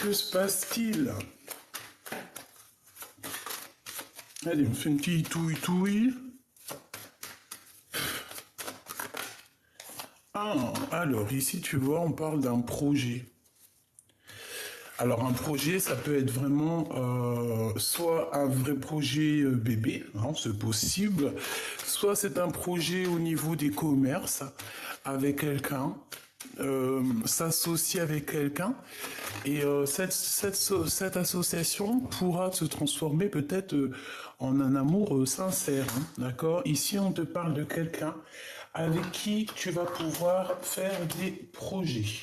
Que se passe-t-il? Allez, on fait une petite touille-touille. Ah, alors ici, tu vois, on parle d'un projet. Alors un projet, ça peut être vraiment soit un vrai projet bébé, hein, c'est possible, soit c'est un projet au niveau des commerces avec quelqu'un, s'associer avec quelqu'un, et cette association pourra se transformer peut-être en un amour sincère, hein, d'accord? Ici, on te parle de quelqu'un avec qui tu vas pouvoir faire des projets.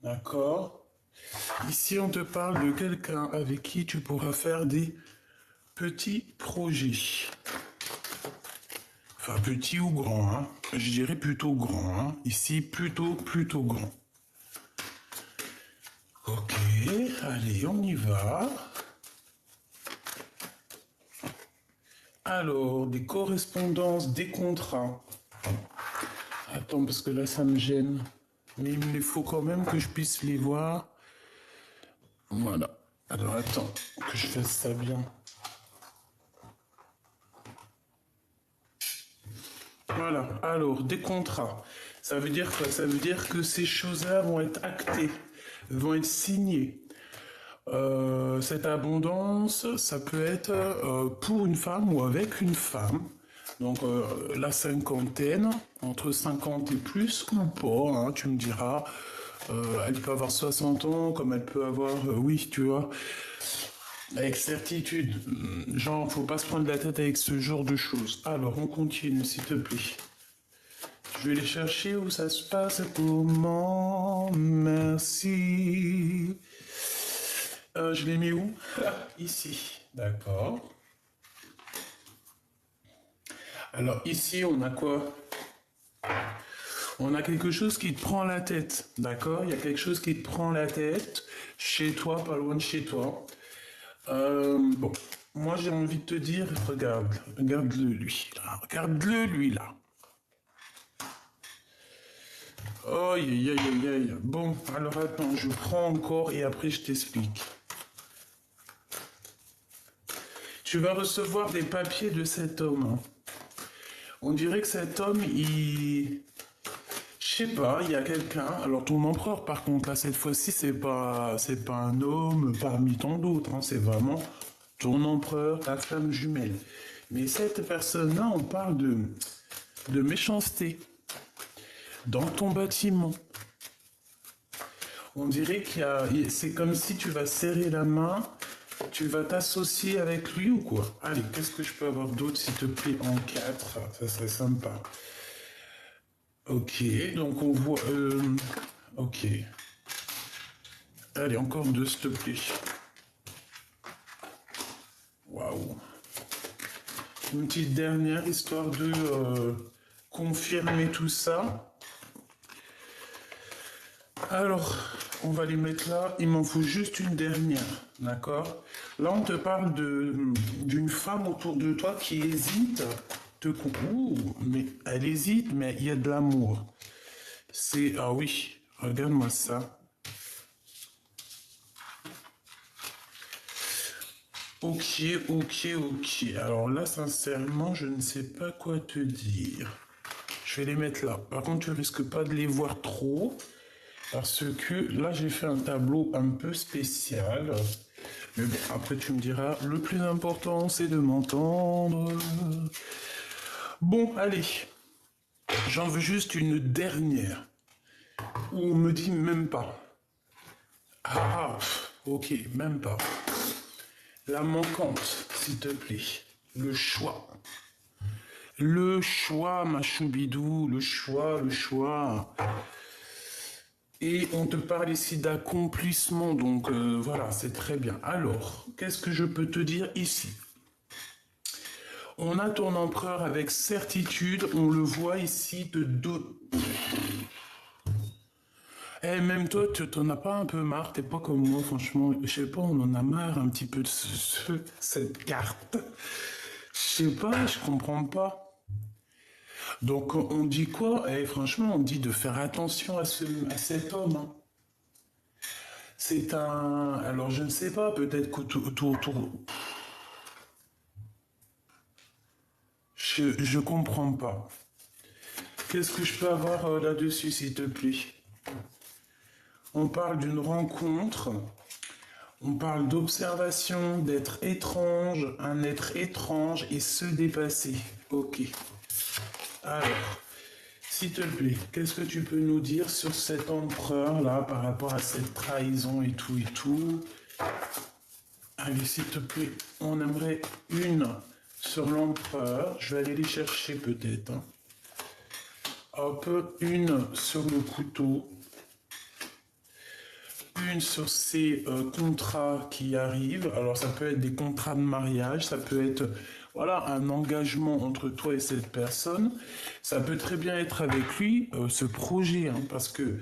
D'accord? Ici, on te parle de quelqu'un avec qui tu pourras faire des petits projets. Enfin, petit ou grand, hein. Je dirais plutôt grand, hein. Ici, plutôt grand. Ok, allez, on y va. Alors, des correspondances, des contrats. Attends, parce que là, ça me gêne. Mais il faut quand même que je puisse les voir. Voilà. Alors, attends, que je fasse ça bien. Voilà, alors, des contrats. Ça veut dire quoi? Ça veut dire que ces choses-là vont être actées, vont être signées. Cette abondance, ça peut être pour une femme ou avec une femme. Donc la cinquantaine, entre 50 et plus ou pas, hein, tu me diras. Elle peut avoir 60 ans, comme elle peut avoir, oui, tu vois, avec certitude. Genre, faut pas se prendre la tête avec ce genre de choses. Alors, on continue, s'il te plaît. Je vais les chercher où ça se passe. Comment? Merci. Je l'ai mis où? Ici. D'accord. Alors ici, on a quoi? On a quelque chose qui te prend la tête. D'accord? Il y a quelque chose qui te prend la tête. Chez toi, pas loin de chez toi. Bon. Moi, j'ai envie de te dire, regarde. Regarde-le, lui. Là. Regarde-le, lui, là. Aïe, aïe, aïe, aïe, aïe. Bon, alors attends, je prends encore et après je t'explique. Tu vas recevoir des papiers de cet homme. Hein. On dirait que cet homme, il... Je sais pas, il y a quelqu'un... Alors ton empereur, par contre, là, cette fois-ci, c'est pas un homme parmi tant d'autres. Hein. C'est vraiment ton empereur, ta femme jumelle. Mais cette personne-là, on parle de méchanceté dans ton bâtiment. On dirait qu'il y a... C'est comme si tu vas serrer la main, tu vas t'associer avec lui ou quoi? Allez, qu'est-ce que je peux avoir d'autre, s'il te plaît, en 4? Ça serait sympa. Ok, donc on voit... ok. Allez, encore deux, s'il te plaît. Waouh. Une petite dernière, histoire de confirmer tout ça. Alors, on va les mettre là. Il m'en faut juste une dernière, d'accord? Là, on te parle d'une femme autour de toi qui hésite. Ouh, mais elle hésite, mais il y a de l'amour. C'est... Ah oui, regarde-moi ça. Ok, ok, ok. Alors là, sincèrement, je ne sais pas quoi te dire. Je vais les mettre là. Par contre, tu risques pas de les voir trop. Parce que là, j'ai fait un tableau un peu spécial. Mais bon, après, tu me diras, le plus important, c'est de m'entendre. Bon, allez. J'en veux juste une dernière. Ou on me dit même pas. Ah, ok, même pas. La manquante, s'il te plaît. Le choix. Le choix, ma choubidou. Le choix, le choix. Et on te parle ici d'accomplissement, donc voilà, c'est très bien. Alors, qu'est-ce que je peux te dire ici? On a ton empereur avec certitude, on le voit ici de dos. Eh, même toi, tu t'en as pas un peu marre, t'es pas comme moi, franchement. Je sais pas, on en a marre un petit peu de cette carte. Je sais pas, je comprends pas. Donc on dit quoi? Eh, franchement, on dit de faire attention à cet homme. Hein. C'est un... Alors, je ne sais pas, peut-être je comprends pas. Qu'est-ce que je peux avoir là-dessus, s'il te plaît? On parle d'une rencontre, on parle d'observation, d'être étrange, un être étrange et se dépasser. Ok. Alors, s'il te plaît, qu'est-ce que tu peux nous dire sur cet empereur-là par rapport à cette trahison et tout et tout? Allez, s'il te plaît, on aimerait une sur l'empereur. Je vais aller les chercher peut-être, hein. Hop, une sur le couteau. Une sur ces contrats qui arrivent. Alors ça peut être des contrats de mariage, ça peut être voilà un engagement entre toi et cette personne. Ça peut très bien être avec lui ce projet, hein, parce que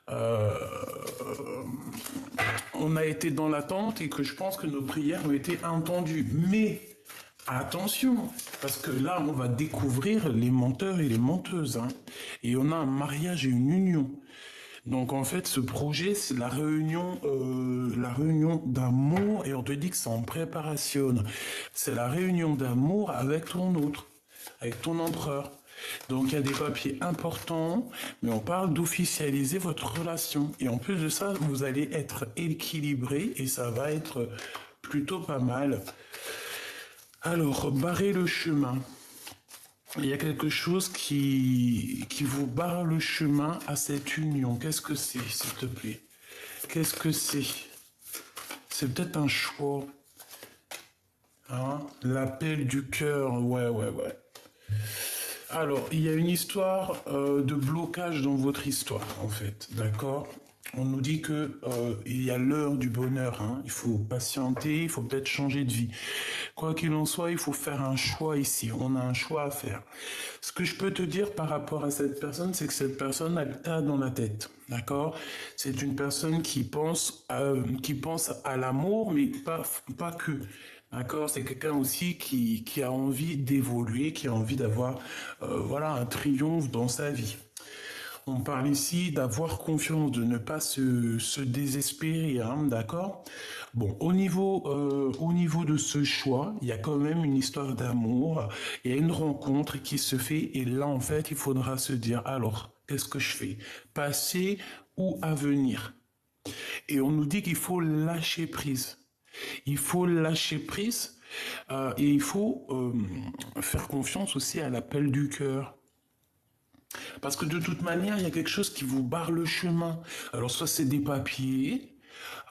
euh, on a été dans l'attente et que je pense que nos prières ont été entendues. Mais attention, parce que là on va découvrir les menteurs et les menteuses, hein, et on a un mariage et une union. Donc en fait, ce projet, c'est la réunion d'amour, et on te dit que c'est en préparation. C'est la réunion d'amour avec ton autre, avec ton empereur. Donc il y a des papiers importants, mais on parle d'officialiser votre relation. Et en plus de ça, vous allez être équilibré et ça va être plutôt pas mal. Alors, barrer le chemin. Il y a quelque chose qui vous barre le chemin à cette union. Qu'est-ce que c'est, s'il te plaît? Qu'est-ce que c'est? C'est peut-être un choix. Hein? L'appel du cœur. Ouais, ouais, ouais. Alors, il y a une histoire de blocage dans votre histoire, en fait. D'accord? On nous dit que il y a l'heure du bonheur, hein. Il faut patienter, il faut peut-être changer de vie. Quoi qu'il en soit, il faut faire un choix ici. On a un choix à faire. Ce que je peux te dire par rapport à cette personne, c'est que cette personne a le tas dans la tête. D'accord? C'est une personne qui pense à l'amour, mais pas que. D'accord? C'est quelqu'un aussi qui a envie d'évoluer, qui a envie d'avoir voilà, un triomphe dans sa vie. On parle ici d'avoir confiance, de ne pas se désespérer, hein, d'accord? Bon, au niveau de ce choix, il y a quand même une histoire d'amour, il y a une rencontre qui se fait, et là, en fait, il faudra se dire, alors, qu'est-ce que je fais? Passé ou avenir? Et on nous dit qu'il faut lâcher prise. Il faut lâcher prise et il faut faire confiance aussi à l'appel du cœur. Parce que de toute manière, il y a quelque chose qui vous barre le chemin. Alors, soit c'est des papiers,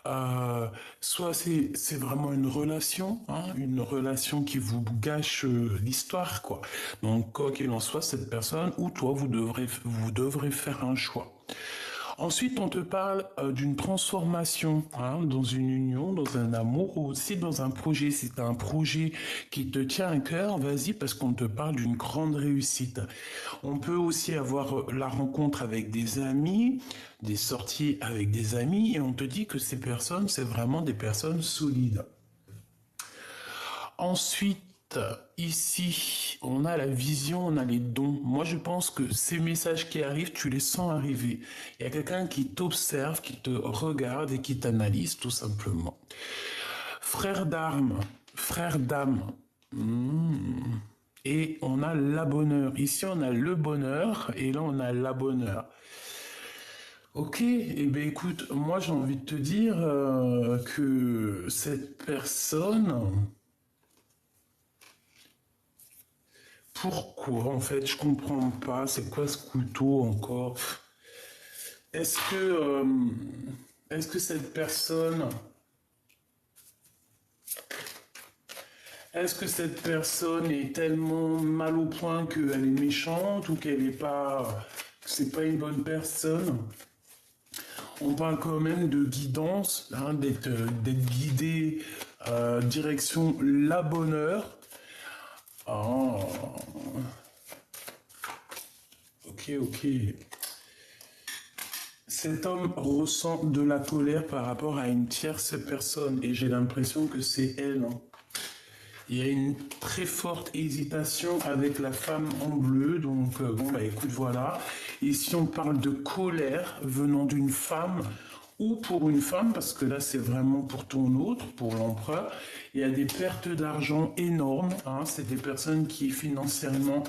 euh, soit c'est vraiment une relation qui vous gâche l'histoire, quoi. Donc, quoi qu'il en soit, cette personne ou toi, vous devrez faire un choix. Ensuite, on te parle d'une transformation, hein, dans une union, dans un amour ou aussi dans un projet. Si c'est un projet qui te tient à cœur, vas-y parce qu'on te parle d'une grande réussite. On peut aussi avoir la rencontre avec des amis, des sorties avec des amis et on te dit que ces personnes, c'est vraiment des personnes solides. Ensuite, ici, on a la vision, on a les dons. Moi, je pense que ces messages qui arrivent, tu les sens arriver. Il y a quelqu'un qui t'observe, qui te regarde et qui t'analyse, tout simplement. Frère d'armes, frère d'âme. Et on a la bonheur. Ici, on a le bonheur et là, on a la bonheur. Ok, eh bien écoute, moi j'ai envie de te dire que cette personne, pourquoi en fait, je comprends pas, c'est quoi ce couteau encore? Est-ce que, euh, est-ce que cette personne, est-ce que cette personne est tellement mal au point qu'elle est méchante ou qu'elle est pas, que c'est pas une bonne personne? On parle quand même de guidance, hein, d'être guidé direction la bonheur. Oh, ok, ok. Cet homme ressent de la colère par rapport à une tierce personne et j'ai l'impression que c'est elle, hein. Il y a une très forte hésitation avec la femme en bleu, donc bon bah écoute voilà. Ici on parle de colère venant d'une femme ou pour une femme, parce que là c'est vraiment pour ton autre, pour l'empereur, il y a des pertes d'argent énormes, hein, c'est des personnes qui financièrement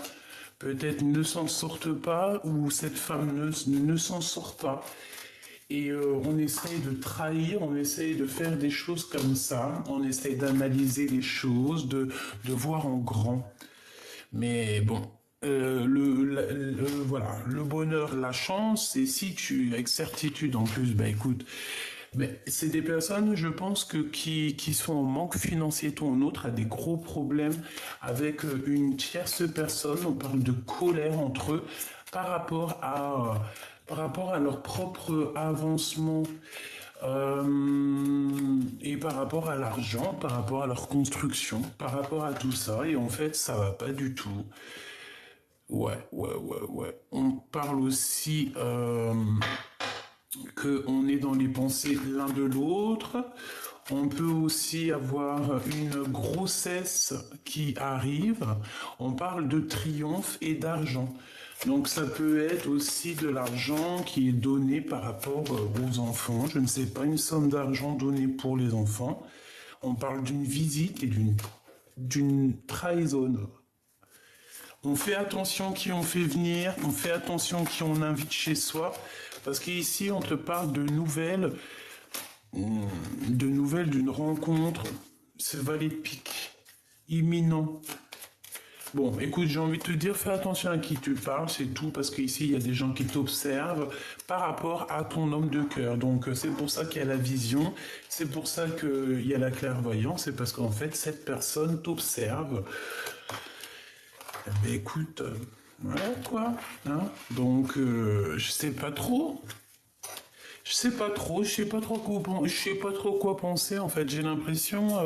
peut-être ne s'en sortent pas, ou cette femme ne s'en sort pas. Et on essaye de trahir, on essaye de faire des choses comme ça, on essaye d'analyser les choses, de voir en grand. Mais bon, voilà, le bonheur, la chance, et si tu, avec certitude en plus, bah écoute, mais c'est des personnes, je pense, qui sont en manque financier. Ton autre a des gros problèmes avec une tierce personne. On parle de colère entre eux par rapport par rapport à leur propre avancement et par rapport à l'argent, par rapport à leur construction, par rapport à tout ça. Et en fait, ça va pas du tout. Ouais. On parle aussi qu'on est dans les pensées l'un de l'autre. On peut aussi avoir une grossesse qui arrive. On parle de triomphe et d'argent. Donc ça peut être aussi de l'argent qui est donné par rapport aux enfants. Je ne sais pas, une somme d'argent donnée pour les enfants. On parle d'une visite et d'une trahison. On fait attention qui on fait venir, on fait attention qui on invite chez soi, parce qu'ici on te parle de nouvelles d'une rencontre, ce valet de pique, imminent. Bon, écoute, j'ai envie de te dire, fais attention à qui tu parles, c'est tout, parce qu'ici il y a des gens qui t'observent par rapport à ton homme de cœur. Donc c'est pour ça qu'il y a la vision, c'est pour ça qu'il y a la clairvoyance, c'est parce qu'en fait cette personne t'observe. Ben écoute, voilà quoi. Hein. Donc, je sais pas trop. Je sais pas trop. Je sais pas trop quoi penser. En fait, j'ai l'impression.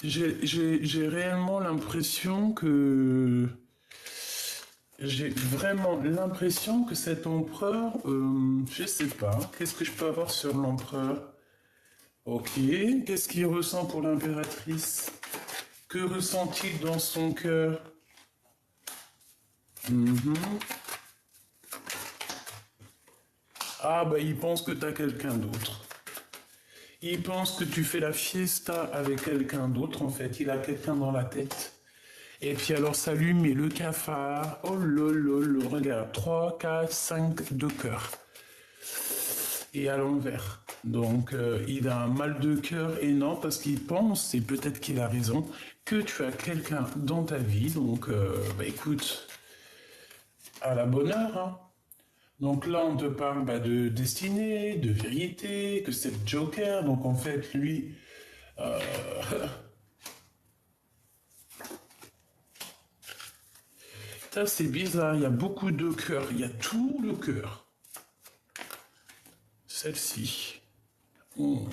J'ai réellement l'impression que. J'ai vraiment l'impression que cet empereur. Je sais pas. Qu'est-ce que je peux avoir sur l'empereur? Ok. Qu'est-ce qu'il ressent pour l'impératrice? Que ressent-il dans son cœur? Mhm. Ah bah il pense que t'as quelqu'un d'autre. Il pense que tu fais la fiesta avec quelqu'un d'autre en fait. Il a quelqu'un dans la tête. Et puis alors ça lui met le cafard. Oh lolo, regarde. 3, 4, 5 de cœur. Et à l'envers. Donc il a un mal de cœur énorme parce qu'il pense, et peut-être qu'il a raison, que tu as quelqu'un dans ta vie. Donc bah écoute, à la bonne heure. Hein. Donc là on te parle bah, de destinée, de vérité, que c'est le Joker. Donc en fait lui, ça c'est bizarre, il y a beaucoup de cœur, il y a tout le cœur. Celle-ci. Oh.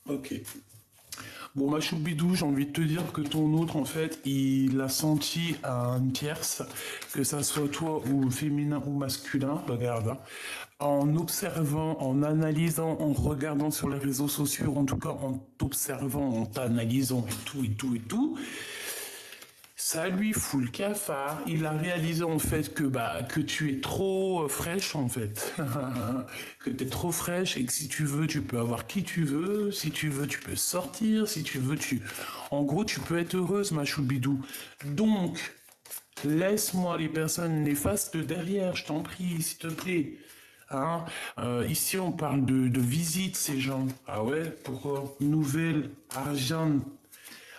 Ok. Bon, ma choubidou, j'ai envie de te dire que ton autre, en fait, il a senti à une tierce, que ça soit toi ou féminin ou masculin, regarde, hein, en observant, en analysant, en regardant sur les réseaux sociaux, en tout cas en t'observant, en t'analysant et tout, ça lui fout le cafard. Il a réalisé en fait que bah que tu es trop fraîche en fait, que tu es trop fraîche et que si tu veux, tu peux avoir qui tu veux. Si tu veux, tu peux sortir. Si tu veux, en gros, tu peux être heureuse, ma choubidou. Donc, laisse-moi les personnes néfastes derrière, je t'en prie, s'il te plaît. Hein ici, on parle de visite, ces gens. Ah ouais, pourquoi? Nouvelle, argent.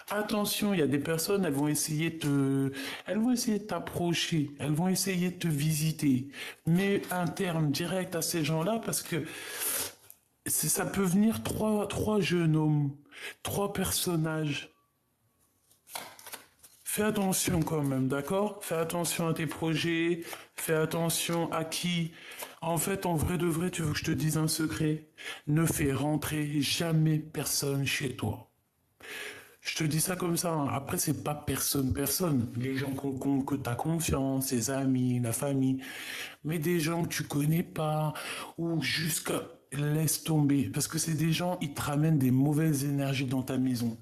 Attention, il y a des personnes, elles vont essayer de t'approcher, elles vont essayer de te visiter. Mais un terme direct à ces gens-là, parce que ça peut venir trois jeunes hommes, trois personnages. Fais attention quand même, d'accord? Fais attention à tes projets, fais attention à qui. En fait, en vrai de vrai, tu veux que je te dise un secret? Ne fais rentrer jamais personne chez toi. Je te dis ça comme ça. Hein. Après, c'est pas personne. Les gens que tu as confiance, les amis, la famille. Mais des gens que tu connais pas. Ou jusqu'à. laisse tomber. Parce que c'est des gens, ils te ramènent des mauvaises énergies dans ta maison.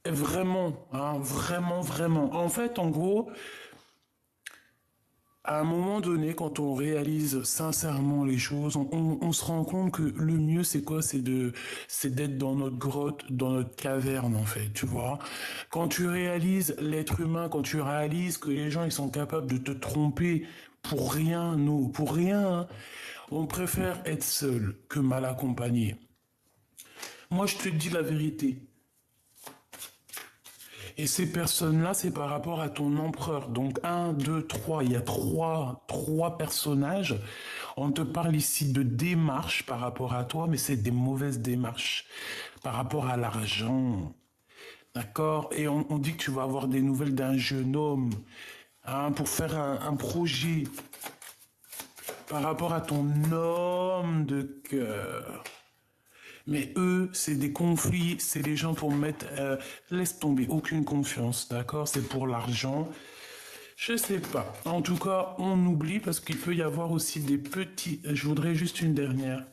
Et vraiment, hein, vraiment, vraiment. En fait, en gros, à un moment donné, quand on réalise sincèrement les choses, on se rend compte que le mieux, c'est quoi? C'est d'être dans notre grotte, dans notre caverne, en fait, tu vois. Quand tu réalises l'être humain, quand tu réalises que les gens, ils sont capables de te tromper pour rien, nous, pour rien, hein, on préfère être seul que mal accompagné. Moi, je te dis la vérité. Et ces personnes-là, c'est par rapport à ton empereur. Donc, un, deux, trois. Il y a trois personnages. On te parle ici de démarches par rapport à toi, mais c'est des mauvaises démarches par rapport à l'argent. D'accord? Et on dit que tu vas avoir des nouvelles d'un jeune homme, hein, pour faire un projet par rapport à ton homme de cœur. Mais eux, c'est des conflits, c'est des gens pour mettre... laisse tomber, aucune confiance, d'accord? C'est pour l'argent. Je sais pas. En tout cas, on oublie parce qu'il peut y avoir aussi des petits... Je voudrais juste une dernière.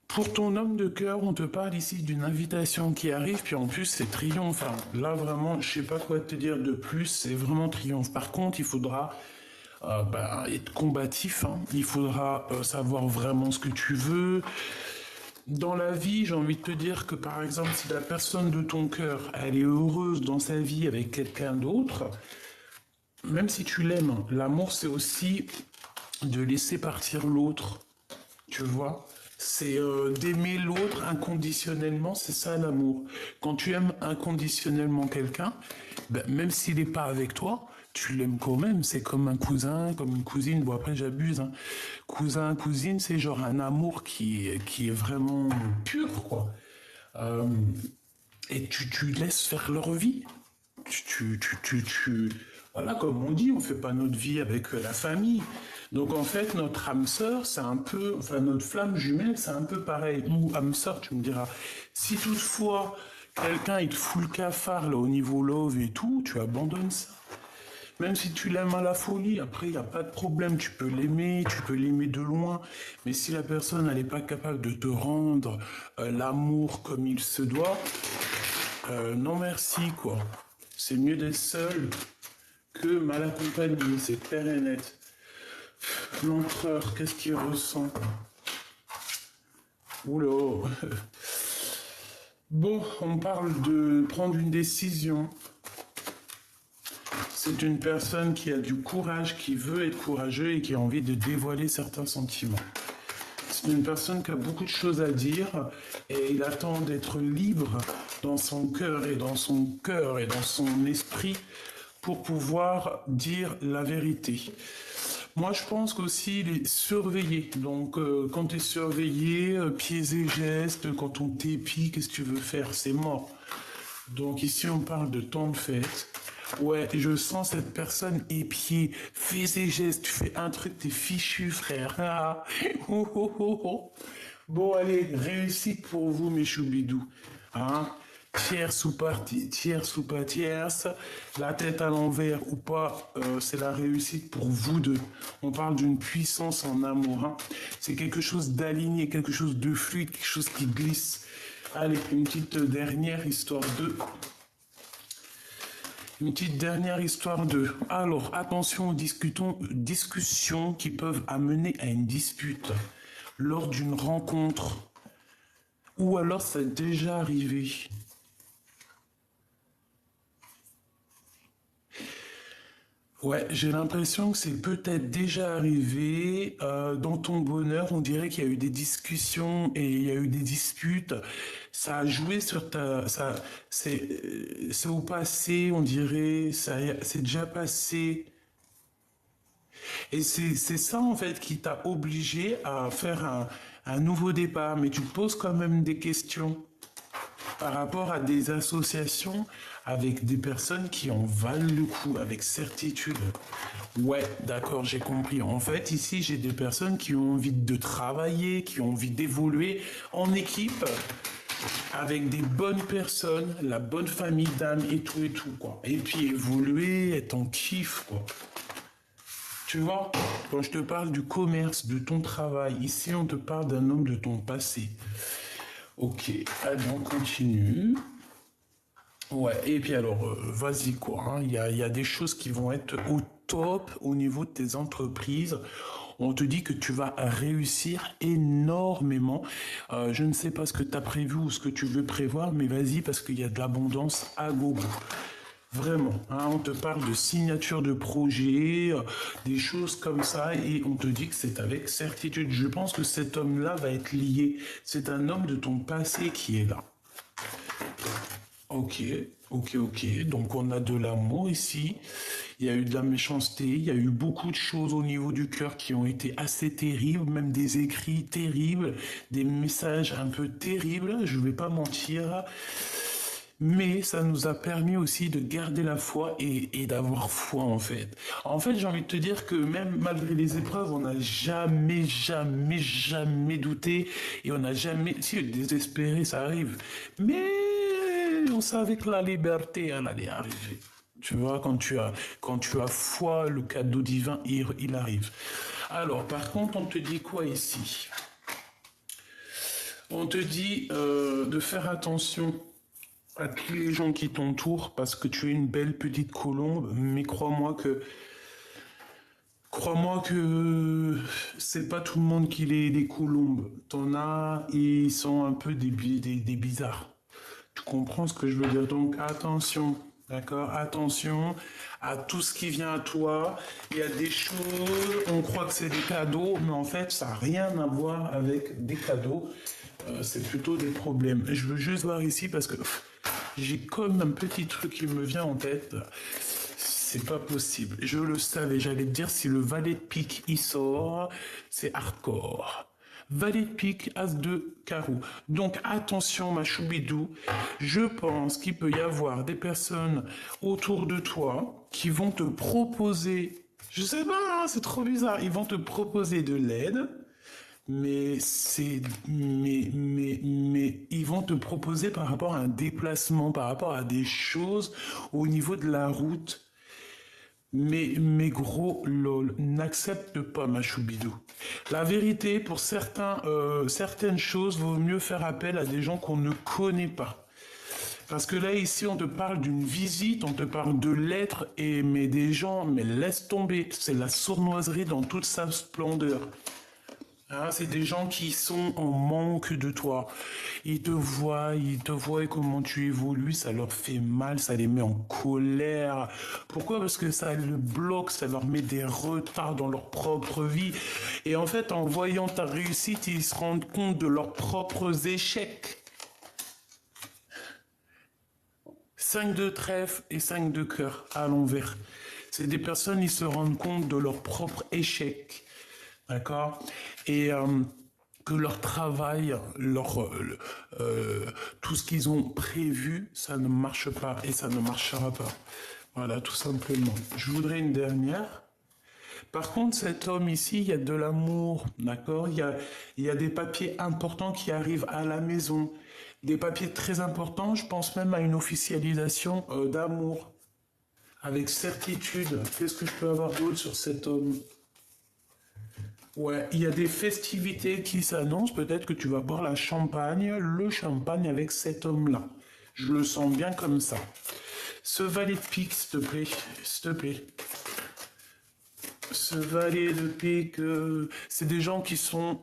Pour ton homme de cœur, on te parle ici d'une invitation qui arrive, puis en plus c'est triomphant. Là vraiment, je sais pas quoi te dire de plus, c'est vraiment triomphe. Par contre, il faudra être combatif, hein. Il faudra savoir vraiment ce que tu veux. Dans la vie, j'ai envie de te dire que par exemple, si la personne de ton cœur, elle est heureuse dans sa vie avec quelqu'un d'autre, même si tu l'aimes, l'amour c'est aussi de laisser partir l'autre, tu vois. C'est d'aimer l'autre inconditionnellement, c'est ça l'amour. Quand tu aimes inconditionnellement quelqu'un, ben, même s'il n'est pas avec toi, tu l'aimes quand même. C'est comme un cousin, comme une cousine. Bon, après, j'abuse, hein. Cousin, cousine, c'est genre un amour qui est vraiment pur, quoi. Euh, et tu laisses faire leur vie. Voilà, comme on dit, on fait pas notre vie avec la famille. Donc en fait, notre âme sœur, c'est un peu, enfin notre flamme jumelle, c'est un peu pareil. Ou âme sœur, tu me diras. Si toutefois quelqu'un il te fout le cafard là au niveau love et tout, tu abandonnes ça. Même si tu l'aimes à la folie, après il n'y a pas de problème, tu peux l'aimer de loin. Mais si la personne elle n'est pas capable de te rendre l'amour comme il se doit, non merci quoi. C'est mieux d'être seul que mal accompagné, c'est clair et net. L'empereur, qu'est-ce qu'il ressent? Oula. Bon, on parle de prendre une décision. C'est une personne qui a du courage, qui veut être courageux et qui a envie de dévoiler certains sentiments. C'est une personne qui a beaucoup de choses à dire et il attend d'être libre dans son cœur et dans son esprit pour pouvoir dire la vérité. Moi, je pense qu'aussi, il est surveillé. Donc, quand tu es surveillé, pieds et gestes, quand on t'épie, qu'est-ce que tu veux faire? C'est mort. Donc, ici, on parle de temps de fête. Ouais, je sens cette personne épiée. Fais ses gestes, tu fais un truc, t'es fichu, frère. Ah. Oh, oh, oh, oh. Bon, allez, réussite pour vous, mes choubidous. Hein? Tierce ou partie, tierce ou pas tierce, la tête à l'envers ou pas, c'est la réussite pour vous deux. On parle d'une puissance en amour. Hein? C'est quelque chose d'aligné, quelque chose de fluide, quelque chose qui glisse. Allez, une petite dernière histoire de... Une petite dernière histoire de... Alors, attention aux discussions qui peuvent amener à une dispute lors d'une rencontre. Ou alors, ça est déjà arrivé. Ouais, j'ai l'impression que c'est peut-être déjà arrivé. Dans ton bonheur, on dirait qu'il y a eu des discussions et il y a eu des disputes. Ça a joué sur ta... c'est au passé, on dirait. C'est déjà passé. Et c'est ça, en fait, qui t'a obligé à faire un nouveau départ. Mais tu te poses quand même des questions par rapport à des associations avec des personnes qui en valent le coup, avec certitude. Ouais, d'accord, j'ai compris. En fait, ici, j'ai des personnes qui ont envie de travailler, qui ont envie d'évoluer en équipe, avec des bonnes personnes, la bonne famille d'âme et tout, quoi. Et puis évoluer, être en kiff, quoi. Tu vois, quand je te parle du commerce, de ton travail, ici on te parle d'un homme de ton passé. Ok, allez, on continue. Ouais, et puis alors, vas-y quoi, hein, il y a des choses qui vont être au top au niveau de tes entreprises. On te dit que tu vas réussir énormément. Je ne sais pas ce que tu as prévu ou ce que tu veux prévoir, mais vas-y parce qu'il y a de l'abondance à gogo. Vraiment, hein, on te parle de signature de projet, des choses comme ça, et on te dit que c'est avec certitude. Je pense que cet homme-là va être lié. C'est un homme de ton passé qui est là. Ok, ok. Donc on a de l'amour ici. Il y a eu de la méchanceté. Il y a eu beaucoup de choses au niveau du cœur qui ont été assez terribles, même des écrits terribles, des messages un peu terribles. Je vais pas mentir. Mais ça nous a permis aussi de garder la foi et d'avoir foi en fait. En fait, j'ai envie de te dire que même malgré les épreuves, on n'a jamais douté et on n'a jamais, si désespéré, ça arrive. Mais on savait que la liberté, elle allait arriver. Tu vois, quand tu as foi, le cadeau divin, il arrive. Alors, par contre, on te dit quoi ici? On te dit de faire attention à tous les gens qui t'entourent parce que tu es une belle petite colombe, mais crois-moi que c'est pas tout le monde qui est des colombes. T'en as, ils sont un peu des bizarres. Tu comprends ce que je veux dire? Donc attention, d'accord? Attention à tout ce qui vient à toi. Il y a des choses, on croit que c'est des cadeaux, mais en fait, ça n'a rien à voir avec des cadeaux. C'est plutôt des problèmes. Je veux juste voir ici parce que j'ai comme un petit truc qui me vient en tête. C'est pas possible. Je le savais, j'allais te dire si le valet de pique il sort, c'est hardcore. Valet de pique, as de carreau. Donc attention ma choubidou, je pense qu'il peut y avoir des personnes autour de toi qui vont te proposer, je sais pas, hein, c'est trop bizarre, ils vont te proposer de l'aide, mais ils vont te proposer par rapport à un déplacement, par rapport à des choses au niveau de la route. Mais gros, lol, n'accepte pas ma choubidou. La vérité, pour certaines choses, vaut mieux faire appel à des gens qu'on ne connaît pas. Parce que là, ici, on te parle d'une visite, on te parle de lettres, mais des gens, mais laisse tomber. C'est la sournoiserie dans toute sa splendeur. Hein, c'est des gens qui sont en manque de toi. Ils te voient et comment tu évolues, ça leur fait mal, ça les met en colère. Pourquoi? Parce que ça le bloque, ça leur met des retards dans leur propre vie. Et en fait, en voyant ta réussite, ils se rendent compte de leurs propres échecs. 5 de trèfle et 5 de cœur à l'envers. C'est des personnes, ils se rendent compte de leur propre échec. D'accord? Et que leur travail, tout ce qu'ils ont prévu, ça ne marche pas et ça ne marchera pas. Voilà, tout simplement. Je voudrais une dernière. Par contre, cet homme ici, il y a de l'amour, d'accord? Il y a des papiers importants qui arrivent à la maison. Des papiers très importants, je pense même à une officialisation d'amour. Avec certitude, qu'est-ce que je peux avoir d'autre sur cet homme? Ouais, il y a des festivités qui s'annoncent. Peut-être que tu vas boire le champagne avec cet homme-là. Je le sens bien comme ça. Ce valet de pique, s'il te plaît. S'il te plaît. Ce valet de pique, c'est des gens qui sont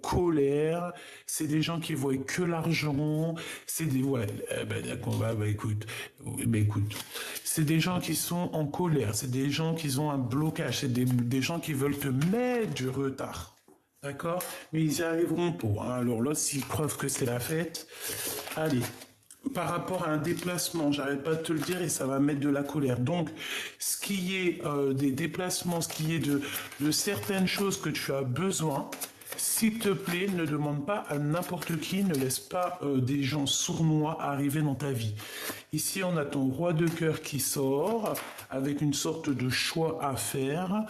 colères, c'est des gens qui voient que l'argent, c'est des... Ouais, d'accord, écoute, c'est des gens qui sont en colère, c'est des gens qui ont un blocage, c'est des gens qui veulent te mettre du retard. D'accord? Mais ils y arriveront pas. Hein. Alors là, s'ils prouvent que c'est la fête, allez, par rapport à un déplacement, j'arrête pas de te le dire et ça va mettre de la colère. Donc, ce qui est des déplacements, ce qui est de certaines choses que tu as besoin, s'il te plaît, ne demande pas à n'importe qui, ne laisse pas des gens sournois arriver dans ta vie. Ici, on a ton roi de cœur qui sort avec une sorte de choix à faire.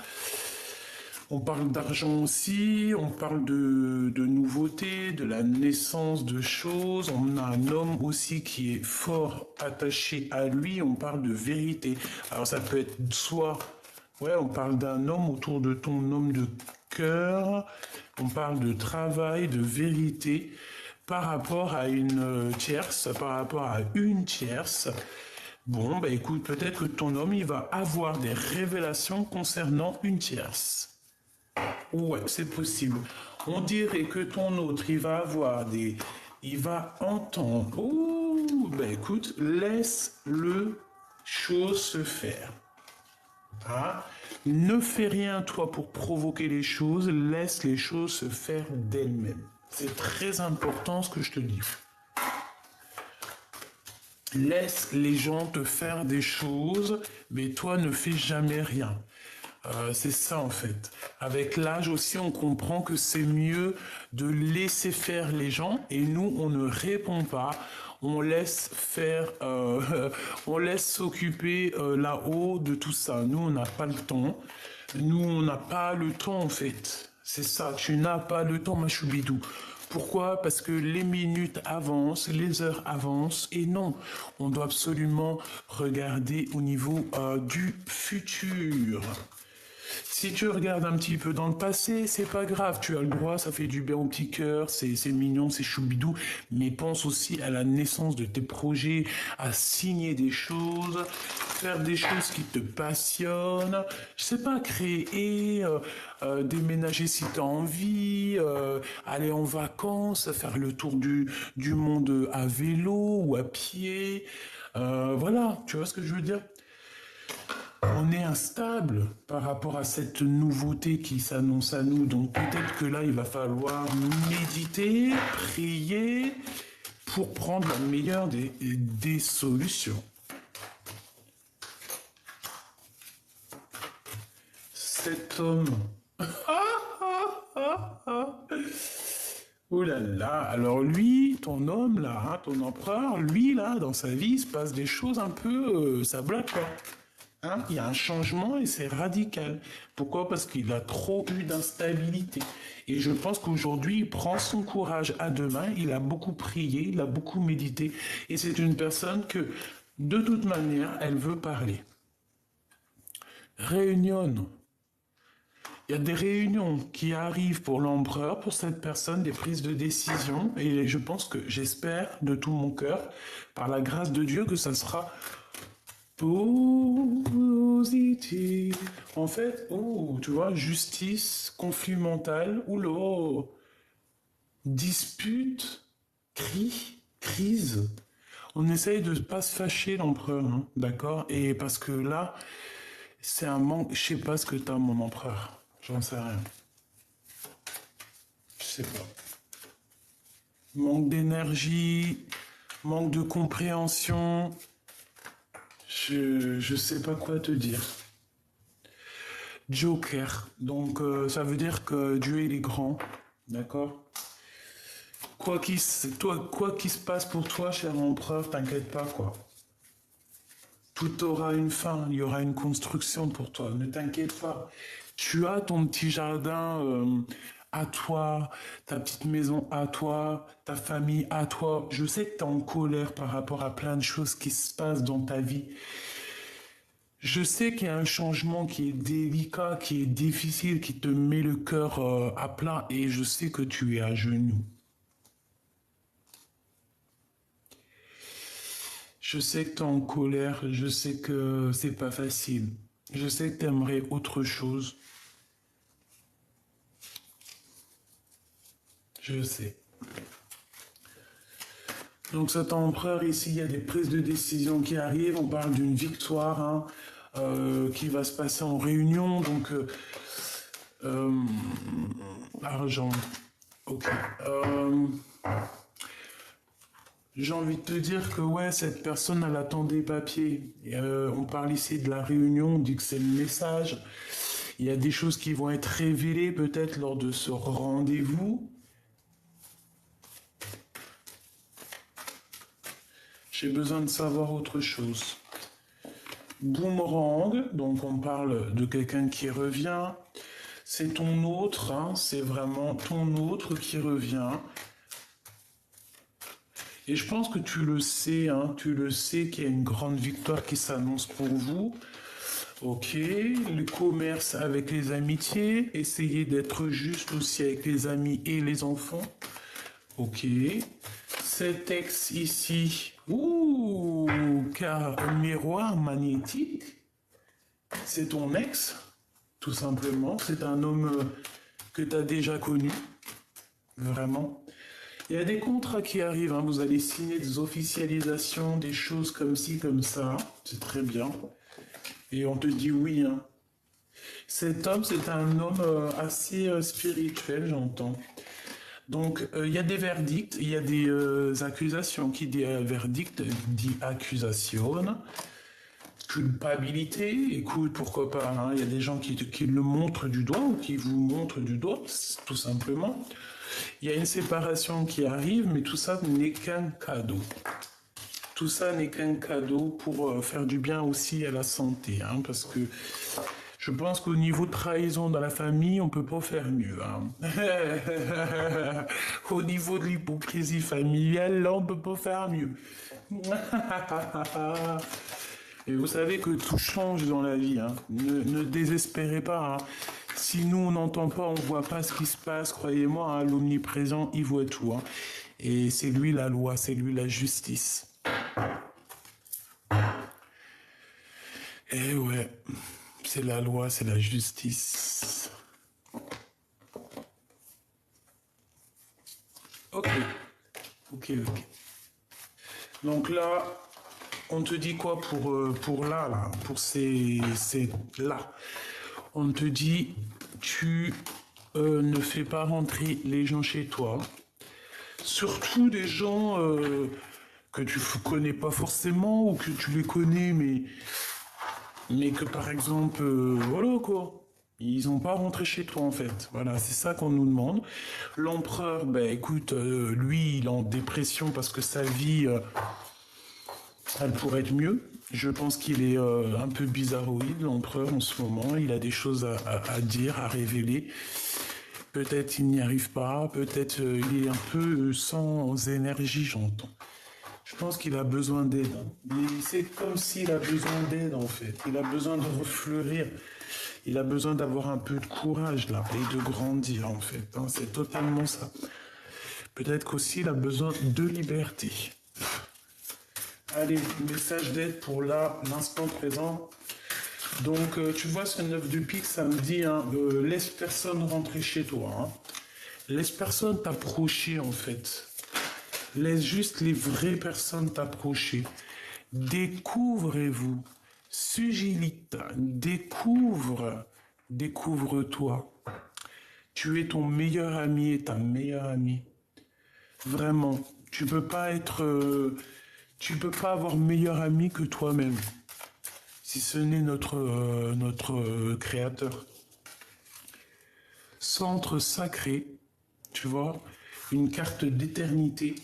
On parle d'argent aussi, on parle de nouveautés, de la naissance de choses. On a un homme aussi qui est fort attaché à lui. On parle de vérité. Alors ça peut être soit Ouais, on parle d'un homme autour de ton homme de cœur. On parle de travail, de vérité par rapport à une tierce, par rapport à une tierce. Bon, bah écoute, peut-être que ton homme, il va avoir des révélations concernant une tierce. Ouais, c'est possible. On dirait que ton autre, il va avoir des... Il va entendre. Oh, bah écoute, laisse le chose se faire. Hein? Ne fais rien, toi, pour provoquer les choses. Laisse les choses se faire d'elles-mêmes. C'est très important ce que je te dis. Laisse les gens te faire des choses, mais toi ne fais jamais rien. C'est ça en fait. Avec l'âge aussi, on comprend que c'est mieux de laisser faire les gens et nous, on ne répond pas. On laisse faire, on laisse s'occuper là-haut de tout ça. Nous, on n'a pas le temps. Nous, on n'a pas le temps en fait. C'est ça, tu n'as pas le temps, ma choubidou. Pourquoi? Parce que les minutes avancent, les heures avancent, et non, on doit absolument regarder au niveau du futur. Si tu regardes un petit peu dans le passé, c'est pas grave, tu as le droit, ça fait du bien au petit cœur, c'est mignon, c'est choubidou, mais pense aussi à la naissance de tes projets, à signer des choses, faire des choses qui te passionnent, je sais pas, créer, déménager si tu as envie, aller en vacances, faire le tour du monde à vélo ou à pied, voilà, tu vois ce que je veux dire? On est instable par rapport à cette nouveauté qui s'annonce à nous. Donc peut-être que là, il va falloir méditer, prier pour prendre la meilleure des solutions. Cet homme. Oh là là, alors lui, ton homme là, hein, ton empereur, lui là, dans sa vie, il se passe des choses un peu, ça bloque quoi. Hein, il y a un changement et c'est radical. Pourquoi? Parce qu'il a trop eu d'instabilité. Et je pense qu'aujourd'hui, il prend son courage à deux mains, il a beaucoup prié, il a beaucoup médité. Et c'est une personne que, de toute manière, elle veut parler. Réunion. Il y a des réunions qui arrivent pour l'empereur, pour cette personne, des prises de décision. Et je pense que, j'espère de tout mon cœur, par la grâce de Dieu, que ça sera positif. En fait, oh, tu vois, justice, conflit mental, oulô, dispute, crise. On essaye de ne pas se fâcher l'empereur, hein, d'accord? Et parce que là, c'est un manque. Je sais pas ce que t'as, mon empereur. J'en sais rien. Je sais pas. Manque d'énergie, manque de compréhension. Je sais pas quoi te dire. Joker. Donc ça veut dire que Dieu il est grand. D'accord? Quoi qu'il se passe pour toi, cher empereur, t'inquiète pas quoi. Tout aura une fin, il y aura une construction pour toi, ne t'inquiète pas. Tu as ton petit jardin à toi, ta petite maison à toi, ta famille à toi. Je sais que tu es en colère par rapport à plein de choses qui se passent dans ta vie. Je sais qu'il y a un changement qui est délicat, qui est difficile, qui te met le cœur à plat et je sais que tu es à genoux. Je sais que tu es en colère, je sais que c'est pas facile. Je sais que tu aimerais autre chose. Je sais. Donc cet empereur ici, il y a des prises de décision qui arrivent. On parle d'une victoire hein, qui va se passer en réunion. Donc euh, argent. Ok. J'ai envie de te dire que ouais, cette personne, elle attend des papiers. Et, on parle ici de la réunion, on dit que c'est le message. Il y a des choses qui vont être révélées peut-être lors de ce rendez-vous. J'ai besoin de savoir autre chose. Boomerang, donc on parle de quelqu'un qui revient. C'est ton autre, hein, c'est vraiment ton autre qui revient. Et je pense que tu le sais, hein, tu le sais qu'il y a une grande victoire qui s'annonce pour vous. Ok, le commerce avec les amitiés, essayer d'être juste aussi avec les amis et les enfants. Ok, cet ex ici, ouh, car un miroir magnétique, c'est ton ex, tout simplement. C'est un homme que tu as déjà connu, vraiment. Il y a des contrats qui arrivent, hein. Vous allez signer des officialisations, des choses comme ci, comme ça. C'est très bien. Et on te dit oui, hein. Cet homme, c'est un homme assez spirituel, j'entends. Donc, il y a des verdicts, il y a des accusations. Qui dit verdict dit accusation. Culpabilité, écoute, pourquoi pas, hein. Il y a des gens qui le montrent du doigt ou qui vous montrent du doigt, tout simplement. Il y a une séparation qui arrive, mais tout ça n'est qu'un cadeau. Tout ça n'est qu'un cadeau pour faire du bien aussi à la santé, hein, parce que je pense qu'au niveau de trahison dans la famille, on peut pas faire mieux, hein. Au niveau de l'hypocrisie familiale, là, on peut pas faire mieux. Et vous savez que tout change dans la vie, hein. Ne désespérez pas, hein. Si nous, on n'entend pas, on voit pas ce qui se passe, croyez-moi, hein, l'omniprésent, il voit tout, hein. Et c'est lui la loi, c'est lui la justice. Eh ouais, c'est la loi, c'est la justice. Ok, ok. Donc là, on te dit quoi pour là, pour ces là. On te dit, tu ne fais pas rentrer les gens chez toi. Surtout des gens que tu connais pas forcément ou que tu les connais, mais que par exemple, voilà quoi. Ils n'ont pas rentré chez toi en fait. Voilà, c'est ça qu'on nous demande. L'empereur, ben écoute, lui, il est en dépression parce que sa vie, elle pourrait être mieux. Je pense qu'il est un peu bizarroïde, l'empereur, en ce moment. Il a des choses à dire, à révéler. Peut-être il n'y arrive pas, peut-être il est un peu sans énergie, j'entends. Je pense qu'il a besoin d'aide. C'est comme s'il a besoin d'aide, en fait. Il a besoin de refleurir. Il a besoin d'avoir un peu de courage, là, et de grandir, en fait, hein. C'est totalement ça. Peut-être qu'aussi il a besoin de liberté. Allez, message d'aide pour là, l'instant présent. Donc, tu vois, ce 9 de pique, ça me dit, hein, laisse personne rentrer chez toi, hein. Laisse personne t'approcher, en fait. Laisse juste les vraies personnes t'approcher. Découvrez-vous. Sugilita, découvre-toi. Tu es ton meilleur ami et ta meilleure amie. Vraiment, tu peux pas avoir meilleur ami que toi-même. Si ce n'est notre créateur. Centre sacré, tu vois, une carte d'éternité.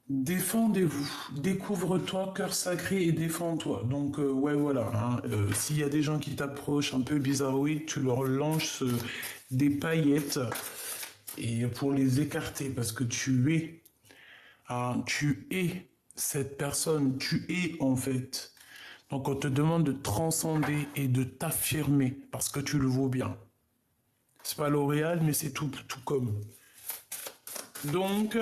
Défendez-vous, découvre-toi, cœur sacré et défends-toi. Donc, ouais, voilà, hein, s'il y a des gens qui t'approchent un peu bizarroïdes, tu leur lances des paillettes et pour les écarter, parce que tu es cette personne, tu es en fait. Donc, on te demande de transcender et de t'affirmer, parce que tu le vaux bien. C'est pas L'Oréal, mais c'est tout comme. Donc,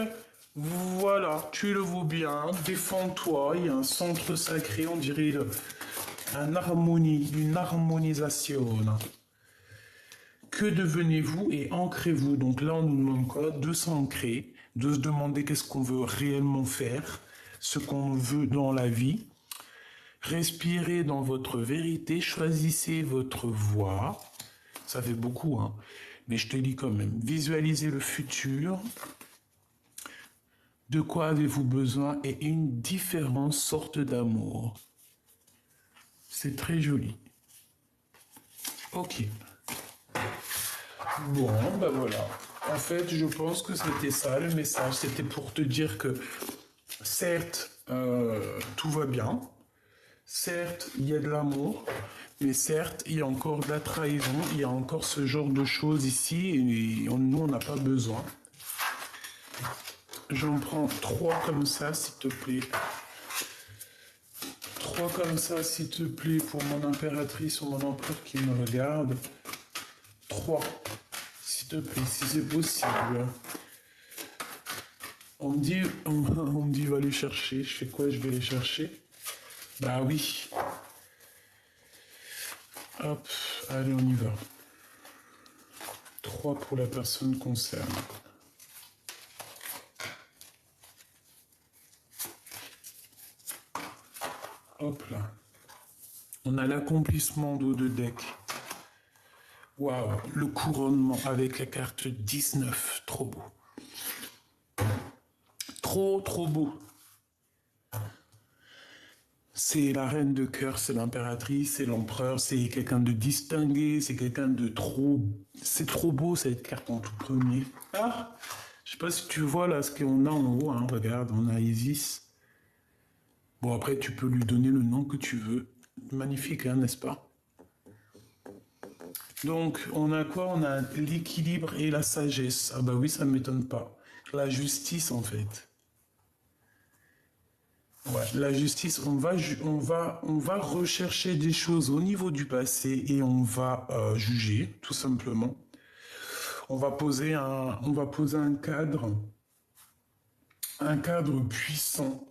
voilà, tu le vaux bien, défends-toi, il y a un centre sacré, on dirait une harmonisation. Que devenez-vous et ancrez-vous? Donc là, on nous demande quoi? De s'ancrer, de se demander qu'est-ce qu'on veut réellement faire, ce qu'on veut dans la vie. Respirez dans votre vérité, choisissez votre voie. Ça fait beaucoup, hein, mais je te lis quand même. Visualisez le futur. De quoi avez-vous besoin et une différente sorte d'amour. C'est très joli. Ok. Bon, ben voilà. En fait, je pense que c'était ça le message. C'était pour te dire que, certes, tout va bien. Certes, il y a de l'amour. Mais certes, il y a encore de la trahison. Il y a encore ce genre de choses ici. Et nous, on n'a pas besoin. J'en prends 3 comme ça, s'il te plaît. 3 comme ça, s'il te plaît, pour mon impératrice ou mon empereur qui me regarde. 3, s'il te plaît, si c'est possible. On me dit, va les chercher. Je fais quoi? Je vais les chercher. Bah oui. Hop, allez, on y va. 3 pour la personne concernée. Hop là. On a l'accomplissement d'eau de deck. Waouh, le couronnement avec la carte 19. Trop beau. Trop beau. C'est la reine de cœur, c'est l'impératrice, c'est l'empereur, c'est quelqu'un de distingué, c'est quelqu'un de trop... C'est trop beau cette carte en tout premier. Ah, je sais pas si tu vois là ce qu'on a en haut, hein. Regarde, on a Isis. Bon, après tu peux lui donner le nom que tu veux. Magnifique, hein, n'est-ce pas? Donc, on a quoi? On a l'équilibre et la sagesse. Ah bah oui, ça ne m'étonne pas. La justice, en fait. Ouais, la justice, on va rechercher des choses au niveau du passé et on va juger, tout simplement. On va poser un cadre puissant